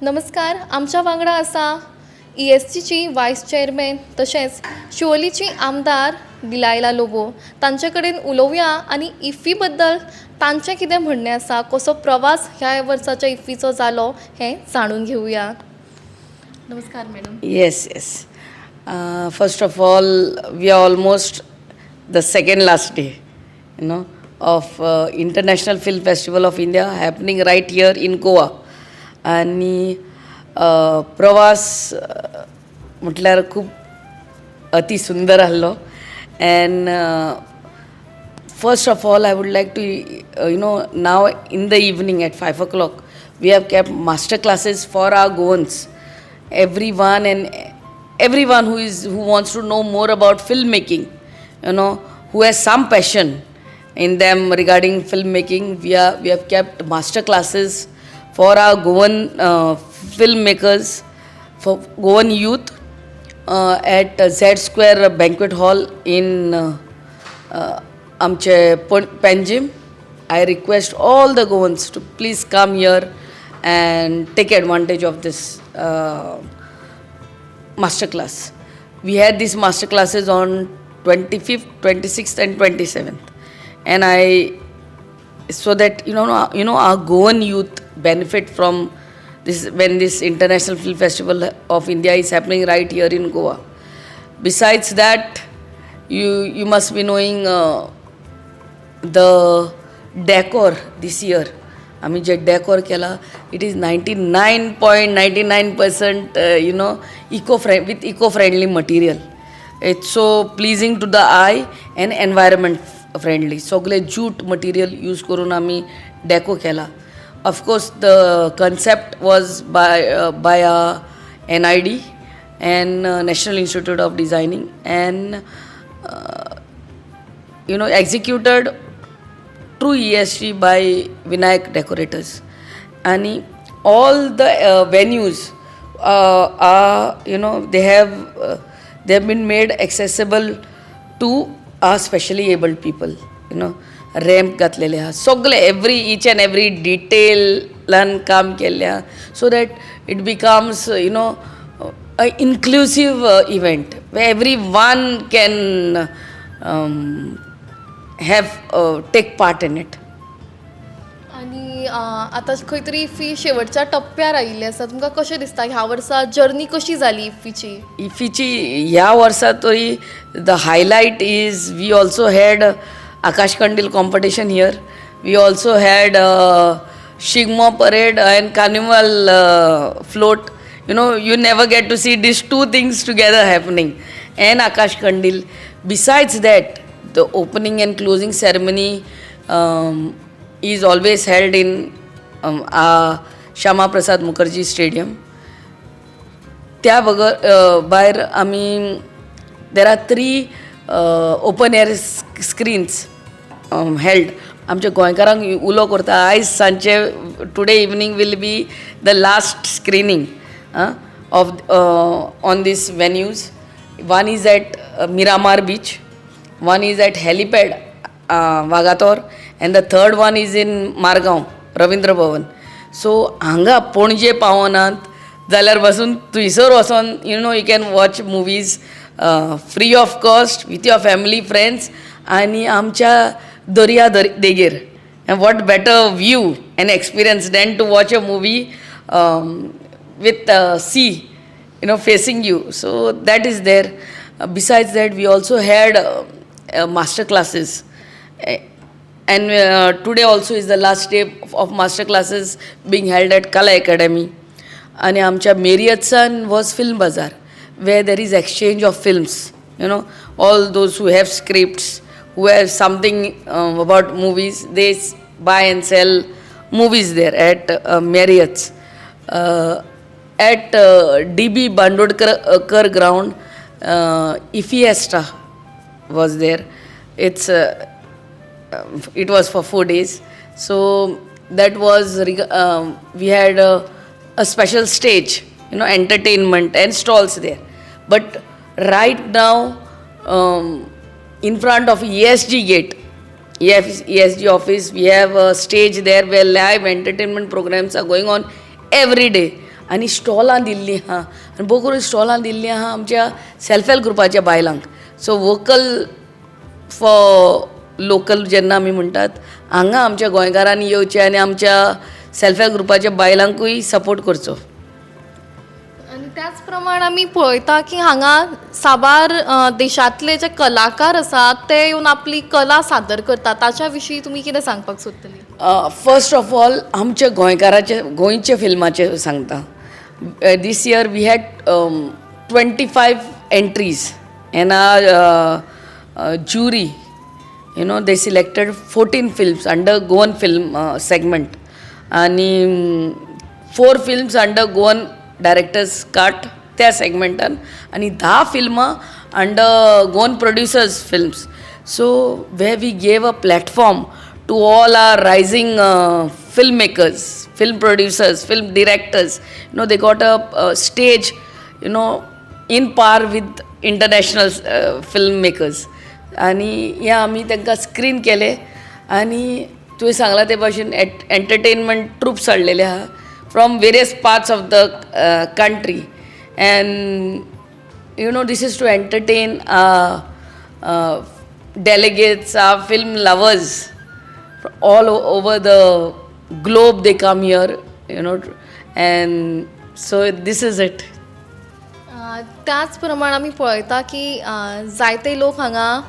नमस्कार. आमच्या वांगडा आसा ESCची वायस चेअरमॅन तशेंच शिवोलीची आमदार दिलायला लोबो. तांचे कडेन उलोवया आनी इफ्फी बद्दल तांचें कितें म्हणणें आसा, कसो प्रवास ह्या वर्साच्या इफ्फीचो जालो हें जाणून घेवया. नमस्कार madam. Yes. First of all, we are almost the second last day, of International Film Festival of India happening right here in Goa. आणि प्रवास म्हटल्यार खूब अति सुंदर आसलो. And first of all, I would like to, now in the evening at 5 o'clock, we have kept master classes for our Goans. Everyone who wants to know more about filmmaking, who has some passion in them regarding filmmaking, we have kept master classes for our Goan filmmakers, for Goan youth at Z Square Banquet Hall in amche Panjim. I request all the Goans to please come here and take advantage of this masterclass. We had these master classes on 25th, 26th and 27th, and so that our Goan youth benefit from this when this International Film Festival of India is happening right here in Goa. Besides that, you must be knowing the decor this year. आम्ही जे decor केला, it is 99.99% with eco-friendly material. It's so pleasing to the eye and environment friendly. सगळे jute material use करून आम्ही deco केला. Of course, the concept was by NID and National Institute of Designing, and executed through ESG by Vinayak Decorators. And all the venues they have been made accessible to our specially abled people. Ramp घातलेले आहा, सगळे each and every detail काम केल्लें आहा, so that it becomes a inclusive event where everyone can take part in it. आनी आतां खंय तरी इफ्फी शेवटच्या टप्प्यार आयिल्ली आसा. तुमकां कशें दिसता ह्या वर्सा जर्नी कशी जाली इफ्फीची? इफ्फीची ह्या वर्सा तरी the highlight is we also had Akash Kandil competition here. We also had Shigmo parade and carnival float. You never get to see these two things together happening, and Akash Kandil. Besides that, the opening and closing ceremony is always held in Shama Prasad Mukherjee Stadium. त्या भायर आमी there are 3 open air screens held. आमच्या गोंयकारांक उलो करता आयज सांचे today evening will be the last screening of on these venues. One is at Miramar Beach, one is at helipad Wagator, and the third one is in Margaon Ravindra Bhavan. So हांगा पणजे पावनात जाल्यार बसून थंयसर वचोन you can watch movies free of cost with your family, friends, आणि आमच्या दर्या देगेर. And what better view and experience than to watch a movie with sea facing you. So that is there. Besides that, we also had master classes, and today also is the last day of master classes being held at Kala Academy. And आमच्या मेरियतसान was film bazaar, where there is exchange of films. All those who have scripts, who have something about movies, they buy and sell movies there at Marriott's. At DB Bandodkar ground, Ifiesta was there. It was for 4 days. So that was we had a special stage, entertainment and stalls there. But right now, in front of ESG gate, ESG office, we have a stage there where live entertainment programs are going on every day. आनी स्टॉलां दिल्लीं आहा आनी भोव करून स्टॉलां दिल्लीं आहा आमच्या self help ग्रुपाच्या बायलांक. So vocal for local जेन्ना आमी म्हणटात हांगा आमच्या गोंयकारांनी येवचें आनी आमच्या सेल्फ हेल्प ग्रुपाच्या बायलांकूय सपोर्ट करचो. आणि त्याच प्रमाण आमी पळयता की हांगा साबार देशांतले जे कलाकार आसात ते येवन आपली कला सादर करतात. ताच्या विशीं तुमी कितें सांगपाक सोदतली? फर्स्ट ऑफ ऑल आमच्या गोंयचे फिल्माचे सांगता. This year we had 25 entries and our jury, they selected 14 films under Goan film segment आणि 4 films under Goan directors cut त्या सेगमेंटान आणि 10 फिल्मां under Goan producers films. So way we gave a platform to all our rising film makers, film producers, film directors. They got a stage, in par with international filmmakers. आणि हे आमी तांकां screen केले आणि तुवें सांगला ते भाशेन एंटरटेनमेंट ट्रुप्स हाडलेले आहा from various parts of the country. and this is to entertain delegates, film lovers all over the globe. They come here, and so this is it. त्याच प्रमाण आमी पळयता की जायते लोक हांगा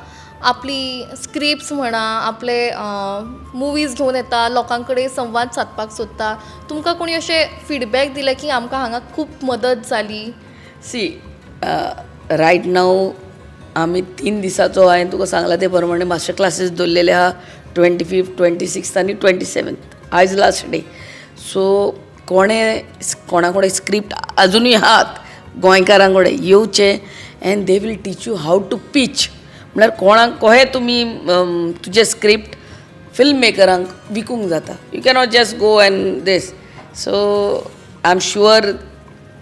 आपली स्क्रिप्ट्स म्हणा आपले मुवीज घेवन येता, लोकां कडेन संवाद सादपाक सोदता. तुमकां कोणी अशें फिडबॅक दिलें की आमकां हांगा खूब मदत जाली? सी रायट नाव आमी 3 दिसाचो हांवें तुका सांगला ते प्रमाणे मास्टर क्लासीस दवरलेले आहा 25th, 26th आनी 27th. आयज लास्ट डे. सो कोणा कडेन स्क्रिप्ट अजुनूय आहात गोंयकारां कडेन येवचे and they will teach you how to pitch. म्हळ्यार कोणाक कशें तुमी तुजे स्क्रिप्ट फिल्म मेकरांक विकूंक जाता. You cannot just go and this. So I am sure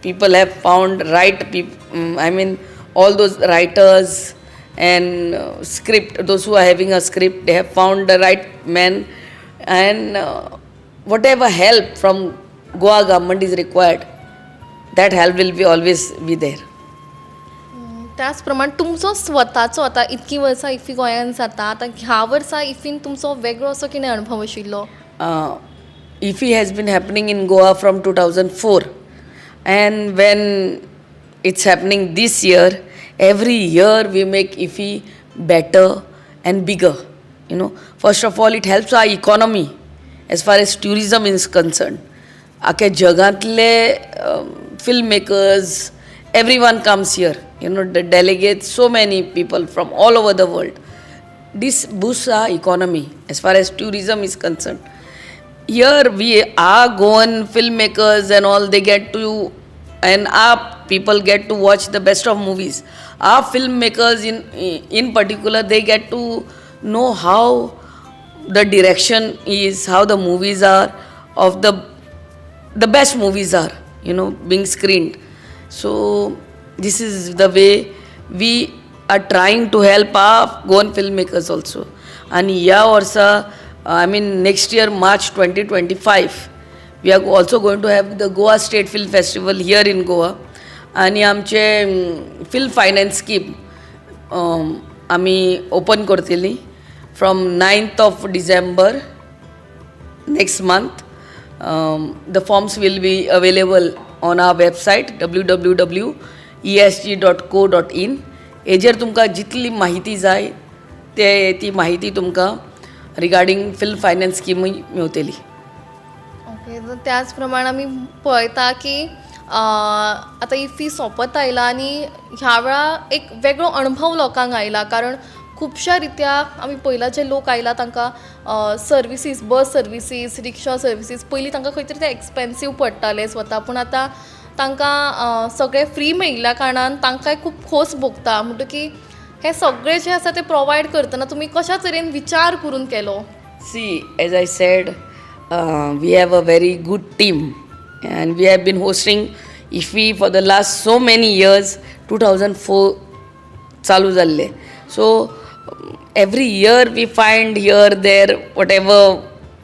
people have found right people, all those writers and those who are having a script, they have found the right man, and whatever help from Goa government is required, that help will be always be there. त्याच प्रमाण तुमचो स्वताचो आतां इतकी वर्सां IFFI गोंयांत जाता, आतां ह्या वर्सा इफ्फीन तुमचो वेगळो असो कितें अणभव आशिल्लो? IFFI has been happening in Goa from 2004. And when it's happening this year, every year we make IFFI better and bigger. First of all, it helps our economy as far as tourism is concerned. Akke jagatle filmmakers, everyone comes here. The delegates, so many people from all over the world. This boosts our economy as far as tourism is concerned. Here our Goan filmmakers and all, they get to, and our people get to watch the best of movies. Our filmmakers in particular, they get to know how the direction is, how the movies are, of the best movies are, being screened. So this is the way we are trying to help our Goan filmmakers also. And next year, March 2025, we are also going to have the Goa State Film Festival here in Goa. आणि आमचे film finance scheme आमी open करतली from 9th of December next month. The forms will be available on our website www.esg.co.in. हेजेर तुमकां जितली माहिती जाय ती माहिती तुमकां रिगार्डिंग फिल्म फायनान्स स्कीमूय मेवतली. ओके, त्याच प्रमाण आमी पळयता की आतां IFFI सोंपत आयला आनी ह्या वेळा एक वेगळो अणभव लोकांक आयला. कारण खुबश्या रित्या आमी पळयला जे लोक आयला तांकां सर्विसीस, बस सर्विसीस, रिक्षा सर्विसीस पयलीं तांकां खंय तरी ते एक्सपेन्सीव पडटाले स्वता, पूण आतां तांकां सगळें फ्री मेळिल्ल्या कारणान तांकांय खूब खोस भोगता. म्हणटकीर हे सगळे जे आसा ते प्रोवायड करतना तुमी कशा तरेन विचार करून केलो? See, as I said, we have a very good team and we have been hosting IFFI for the last so many years. 2004 चालू जाल्ले. So every year we find here, there, whatever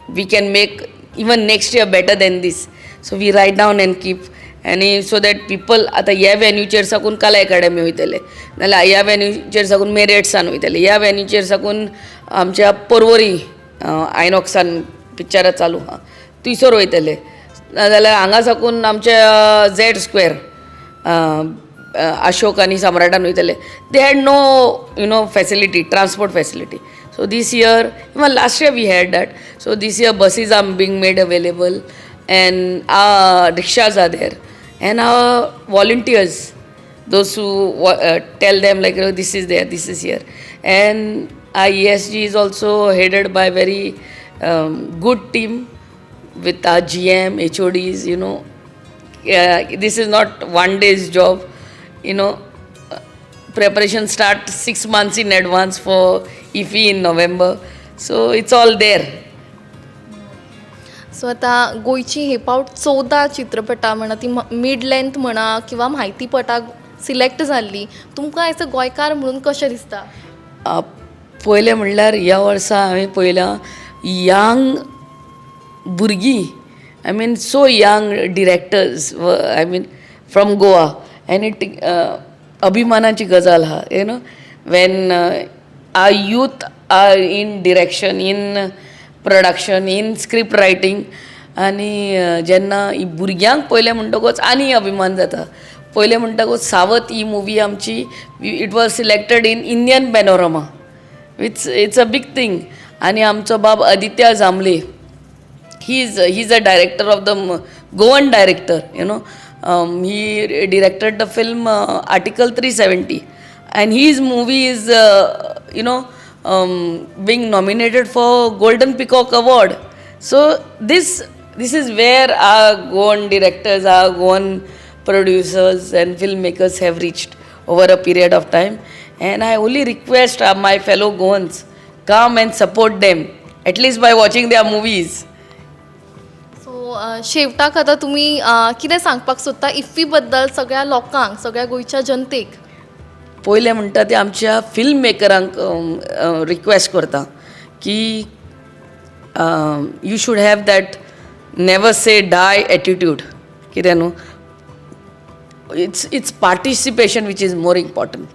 we can make even next year better than this. So we write down and keep, आनी so that people आतां ह्या वेन्यूचेर साकून कला academy वयतले, नाल्यार ह्या वेन्यूचेर साकून मेरेट्सान वयतले, ह्या वेन्यूचेर साकून आमच्या पर्वरी आयनॉक्सान पिक्चरां चालू आहा थंयसर वयतले, नाजाल्यार हांगा साकून आमच्या झॅड स्क्वेअर अशोक आनी सम्राटान वयतले. They had no facility, transport facility. So this year, even last year we had that. So this year buses are being made available, and our rickshaws are there, and our volunteers, those who tell them like, this is there, this is here, and our ESG is also headed by a very good team with our GM, HODs. This is not one day's job. Preparation start 6 months in advance for IFFI in November. So it's all there. सो आता गोंयची हे फावट 14 चित्रपटां म्हणा ती mid length म्हणा किंवा म्हायतीपटाक select जाल्ली, तुमकां as a गोंयकार म्हणून कशें दिसता? पयलें म्हणल्यार ह्या वर्सा हांवें पळयलां यंग भुरगीं, I mean so young directors, I mean from Goa, आनी अभिमानाची गजाल आहा. When our youth are in direction, in production, in script writing, आनी जेन्ना ही भुरग्यांक पयलें म्हणटकूच आनी अभिमान जाता. पयलें म्हणटकूच सावथ ही मुवी आमची, it was selected in Indian panorama. It's a big thing. आनी आमचो बाब Aditya जांबले, he is a director of the Goan director, he directed the film Article 370, and his movie is being nominated for Golden Peacock Award. So this is where our Goan directors, our Goan producers and filmmakers have reached over a period of time, and I only request my fellow Goans, come and support them, at least by watching their movies. शेवटाक आतां तुमी कितें सांगपाक सोदता IFFI बद्दल सगळ्या लोकांक, सगळ्या गोंयच्या जनतेक? पयलें म्हणटा तें आमच्या फिल्म मेकरांक रिक्वेस्ट करता की you should have that never say die attitude. कितें न्हू, it's participation which is more important.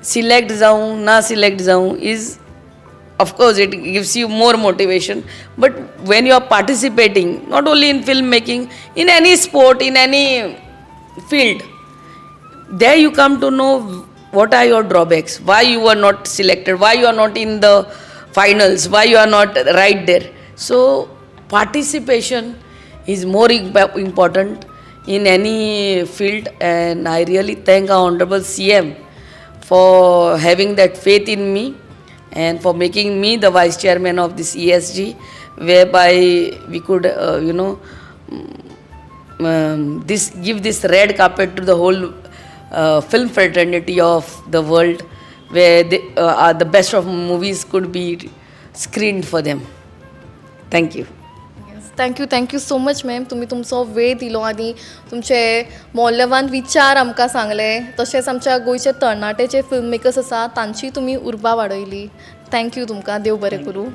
Select जावं ना सिलेक्ट जावं is, of course it gives you more motivation, but when you are participating, not only in filmmaking, in any sport, in any field, there you come to know what are your drawbacks, why you are not selected, why you are not in the finals, why you are not right there. So participation is more important in any field, and I really thank our honorable CM for having that faith in me and for making me the vice chairman of this ESG, whereby we could give this red carpet to the whole film fraternity of the world, where the best of movies could be screened for them. Thank you. Thank you so much ma'am. तुम्ही तुमचो वेळ दिलो आनी तुमचे मौल्यवान विचार आमकां सांगले. तशेंच आमच्या गोंयचे तरणाटे जे फिल्म मेकर्स आसा तांची तुमी उर्बा वाडयली. थँक्यू तुमकां. देव बरें करूं.